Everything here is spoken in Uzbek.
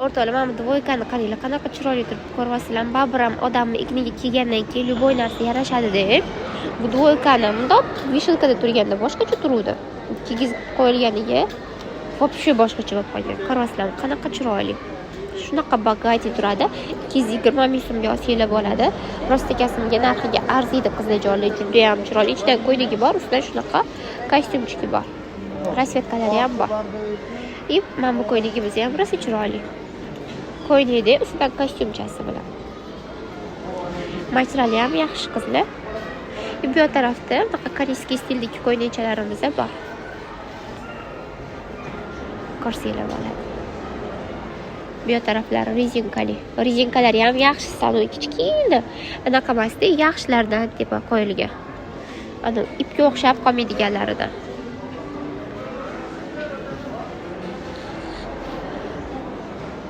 O'rtoqlar, mana bu dvoykani qaranglar, qanaqa chiroyli turib ko'ryapsizlar. Baribir ham odamni ikniga kelgandan keyin любой narsa yarashadi deb. Bu dvoykani bundoq vishelkada turganda boshqacha turuvdi. Kigiz qo'yilganiga вообще boshqacha bo'lib qolgan. Ko'ryapsizlar, qanaqa chiroyli. Shunaqa bagati turadi. 220 ming so'mga olsanglar bo'ladi. Rosta kasimga narxiga arziydi qizlarjonlar. Juda ham chiroyli. Ichidan ko'ylagi bor, ustidan shunaqa kostyumchiki bor. Rasvetkalari ham bor. Mana bu ko'ylagimiz ham rosa chiroyli. Ko'ylakda ustidan kostyumchasi bilan. Materiali ham yaxshi qizlar. Bu tarafda bunaqa koreyskiy stildagi ko'ylakchalarimiz bor. Ko'rsanglar bo'ladi. Bu taraflari rezinkali. Rezinkalari ham yaxshi, sanoy kichkina. Anaqa emasda, yaxshilardan deb qo'yilgan. Ana ipga o'xshab qolmaydiganlaridan.